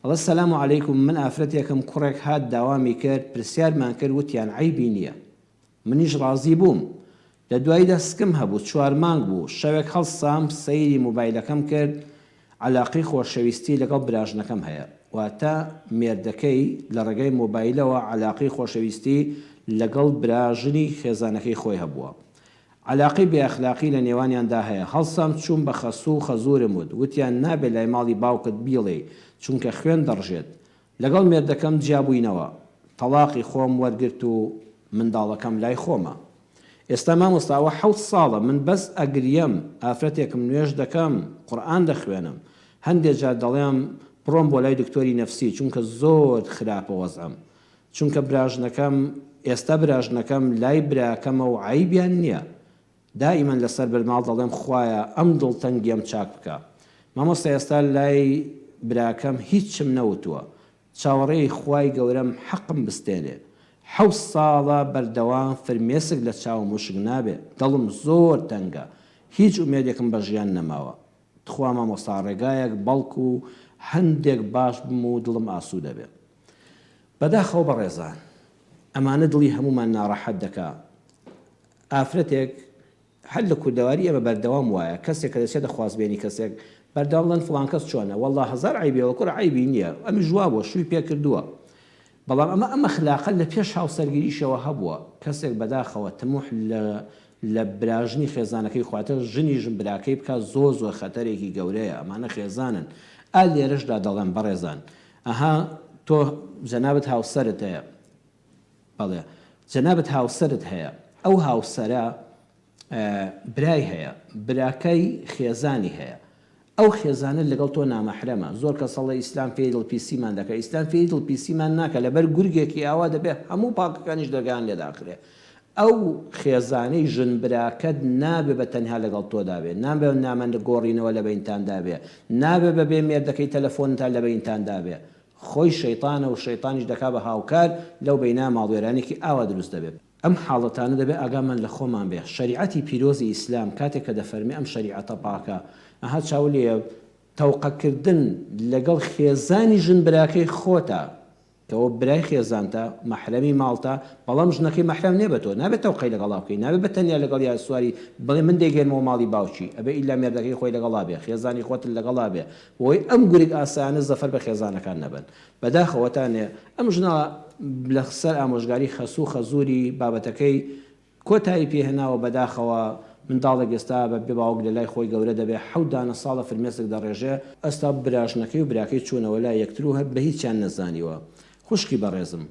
الله السلام عليكم من ئافرەتێکم کوڕێک هات داوامی کرد پرسیارمان کرد وتیان عیبی نییە منیش ڕازی بووم لە دوای دەستکم هەبوو 4 مانگ بوو شەوێک هەڵسام سەیری مۆبایلەکەم کرد عەلاقەی خۆشەویستی لەگەڵ براژنەکەم هەیە واتە مێردەکەی لە ڕێگەی مۆبایلەوە عەلاقەی خۆشەویستی لەگەڵ براژنی خێزانەکەی خۆی هەبووە عەلاقەی بێئەخلاقی لە نێوانیاندا هەیە هەڵسام چوون بە خەسوو خەزوورم وتیان نابێت لای ماڵی باوکت بیڵێ چونکە خوێن دەڕژێت لەگەڵ مێردەکەم جیابووینەوە تەلاقی خۆم وەرگرت و منداڵەکەم لای خۆمە ئێستا مامۆستاوە 7 ساڵە من بەس ئەگریم ئافرەتێکم نوێژ دەکەم قورئان دەخوێنم هەندێک جار دەڵێم بڕۆم بۆ لای دکتۆری نەفسی چونکە زۆر خراپە وەزعم چونکە ئێستا براژنەکەم لای براکەمە و عیبیان نییە دائیمەن لەسەر بەرماڵ دەڵێم خوایە ئەم دڵتەنگیم چاک بکە مامۆستا ئێستا لای براکەم هیچم نەوتووە چاوەڕێی خوای گەورەم حەقم بستێنێ 7 ساڵە بەردەوام فرمێسک لە چاوم وشک نابێ دڵم زۆر تەنگە هیچ ئومێدێکم بە ژیان نەماوە تخوا مامۆستا ڕێگایەک بەڵکو و هەندێک باش بم و دڵم ئاسوو دەبێ بەداخەوە بەڕێزان ئەمانە دڵی هەمومان ناڕەحەت دەکا ئافرەتێک هەر لە کوردەواری ئێمە بەردەوام وایە کەسێک کە دەچێتە خوازبێنی کەسێک بەردەوام بڵێن فڵان کەس چۆنە وەڵڵا هەزار عیبێەوە کوڕە عیبی نییە ئەمی ژوا بووە شووی پێ کردووە بەڵام ئەمە خلاقە لە پێش هاوسەرگیریشەوە هەبووە کەسێک بەداخەوە تموح لە براژنی خێزانەکەی خواتە ژنی ژن براکەی بکە زۆر خەتەرێکی گەورەیە ئەمانە خێزانن ئا لێرەشدا دەڵێن بەڕێزان ئەها تۆ جەنابەت هاوسەرت هەیە بەڵێ جەنابەت هاوسەرت هەیە ئەو هاوسەرە برای هەیە براکەی خێزانی هەیە ئەو خێزانە لەگەڵ تۆ نامەحرەمە زۆر کە سەڵی ئیسلام پێی دڵپیسیمان دەکە ئیسلام پێی دڵپیسیمان ناکە لەبەر گورگێکی ئاوا دەبێت هەموو پاکەکانیش دەرگان لێداخرێ ئەو خێزانەی ژن براکەت نابێ بە تەنها لەگەڵ تۆدا بێ نابێ نامەندە گۆڕینەوە لە بەینتاندا بێ نابێ بەبێ مێردەکەی تەلەفۆنتا لە بەینتاندا بێ خۆی شەیطانە و شەیطانیش دەکا بە هاوکار لەو بەینا ماڵوێرانێکی ئاوا دروست دەبێت ئەم حاڵەتانە دەبێت ئاگامان لە خۆمان بێ شریعەتی پیرۆزی ئیسلام کاتێک کە دەفەرمێ ئەم شریعەتە پاکە ئەها چاولێ تەوقەکردن لەگەڵ خێزانی ژن براکەی خۆتە کەەوە برای خێزانتە مەحرەمی ماڵتە بەڵام ژنەکەی مەحرەم نێ بە تۆ نابێت تەوقەی لەگەڵا بکەی نابێت بە تەنیا لەگەڵ یا سواری بڵێ من دەیگەێنەوە ماڵی باوکی ئەبێ ئیلا مێردەکەی خۆی لەگەڵا بێ خێزانی خۆت لەگەڵا بێ بۆی ئەم گورگ ئاسانە زەفەر بە خێزانەکان نەبن بەداخەوەتانێ ئەم ژنە لە سەر ئامۆژگاری خەسوو خەزووری بابەتەکەی کۆتایی پێهێناوە بەداخەوە منداڵێک ئێستا بە بێ باوک لە لای خۆی گەورە دەبێ 7 ساڵە فرمێسک دەڕێژێ ئەستا براژنەکەی و براکەی چوونەوە لای یەکتر و هەر بە هیچیان نەزانیوە خوشکی بەڕێزم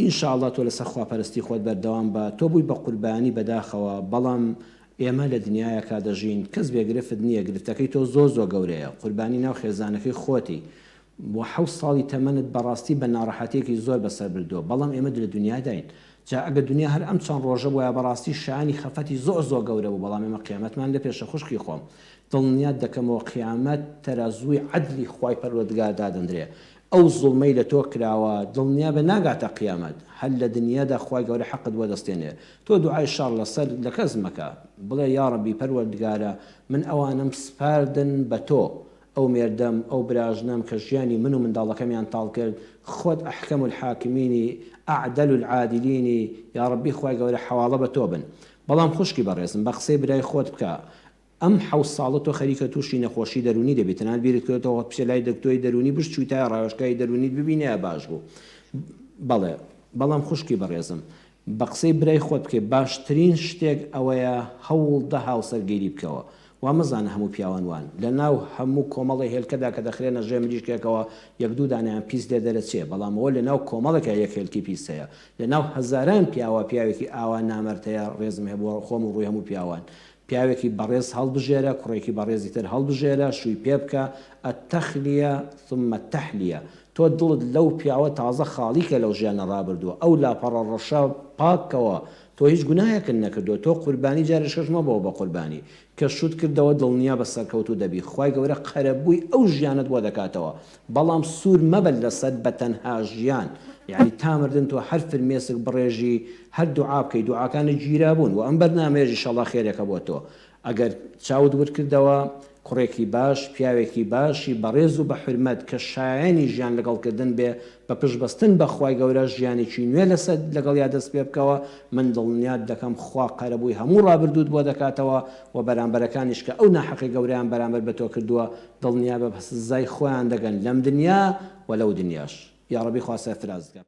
ئینشاءڵڵا تۆ لەسەر خواپەرستی خۆت بەردەوام بە تۆ بووی بە قوربانی بەداخەوە بەڵام ئێمە لە دنیایەکا دەژین کەس بێگرفت نییە گرفتەکەی تۆ زۆر گەورەیە قوربانی ناو خێزانەکەی خۆتی بۆ 7 ساڵی تەمەنت بەڕاستی بە ناڕەحەتێکی زۆر بەسەر بردووە بەڵام ئێمە لە دنیا داین جا ئەگە دنیا هەر ئەم چەند ڕۆژە بووە بەڕاستی شانی خەفەتی زۆر گەورە بوو بەڵام ئێمە قیامەتمان لە پێشە خوشکی خۆم دڵنیات دەکەمەوە قیامەت تەرازووی عەدلی خوای پەروەردگار دادەندرێ ئەو زوڵمەی لە تۆ کراوە دڵنیا بە ناگاتە قیامەت هەر لە دنیادا خوای گەورە حەقت بۆ دەستێنێ تۆ دوعای شەڕ لەسەر لە کەس مەکە بڵێ یا ڕەبی پەروەردگارە من ئەوانم سپاردن بە تۆ ئەو مێردەم ئەو براژنەم کە ژیانی من و منداڵەکەمیان تاڵ کرد خۆت ئەحکەم الحاکمینی ئەعدەل العادلینی یا ڕەبی خوای گەورە حەواڵە بە تۆ بن بەڵام خوشکی بەڕێزم بە قسەی برای خۆت بکە ئەم 7 ساڵە تۆ خەریکە تووشی نەخۆشی دەرونی دەبێت تەنانەت بیرت کردێتەوە پشە لای دکتۆری دەرونی بشت چوویتە ڕاوێژگای دەرونیت ببینێ باش بوو بەڵێ بەڵام خوشکی بەڕێزم بە قسەی برای خۆت بکەی باشترین شتێک ئەوەیە هەوڵدە هاوسەرگیری بکەوە وا مەزانە هەموو پیاوانوان لە ناو هەموو کۆمەڵی هێلکەدا کە دەخرێنە ژێ مریشکێکەوە یەک دوو دانیان پیس لێ دەرەچێ بەڵام ئەوە لە ناو کۆمەڵێکە یەک هێلکی پیس هەیە لە ناو هەزاران پیاوێکی ئاوا نامەرتەیە ڕێزم هەیە بۆ خۆم و ڕووی هەموو پیاوان پیاوێکی بەڕێز هەڵبژێرە کوڕێکی بەڕێزی تر هەڵبژێرە شووی پێ بکە ئەتەخلیە ثم تەحلیە تۆ دڵت لەو پیاوە تازە خاڵیکە لەو ژیانە ڕابردووە ئەو لاپەڕە ڕەشە پاکەوە تۆ هیچ گوناهێکن نەکردو تۆ قوربانی جارێشەش مەبەوە بە قوربانی کە شوت کردەوە دڵنیا بە سەرکەوتو دەبی خوای گەورە قەرەبووی ئەو ژیانت بۆ دەکاتەوە بەڵام سوور مەبەر لەسەر بە تەنها ژیان یعنی تامردن تۆ هەر فرمێسک بڕێژی هەر دوعا بکەی دوعاکانە گیرا بوون و ئەم بەرنامەیەژی ئینشەڵڵا خێرێکە بۆ تۆ ئەگەر چاوت ور کردەوە کوڕێکی باش پیاوێکی باشی بەڕێز و بە حرمەت کە شایەنی ژیان لەگەڵکردن بێ بە پشتبەستن بەخوای گەورە ژیانێکی نوێ لەسەر لەگەڵیا دەست پێ بکەوە من دڵنیات دەکەم خوا قەرەبووی هەموو ڕابردوود بۆ دەکاتەوە و بەرامبەرەکانیش کە ئەو ناحەقی گەورەیان بەرامبەر بە تۆ کردووە دڵنیا بە سزای خۆیان دەگەن لەم دنیا و لەو دنیاش یا ڕەبی خوا سەرفراز بکات.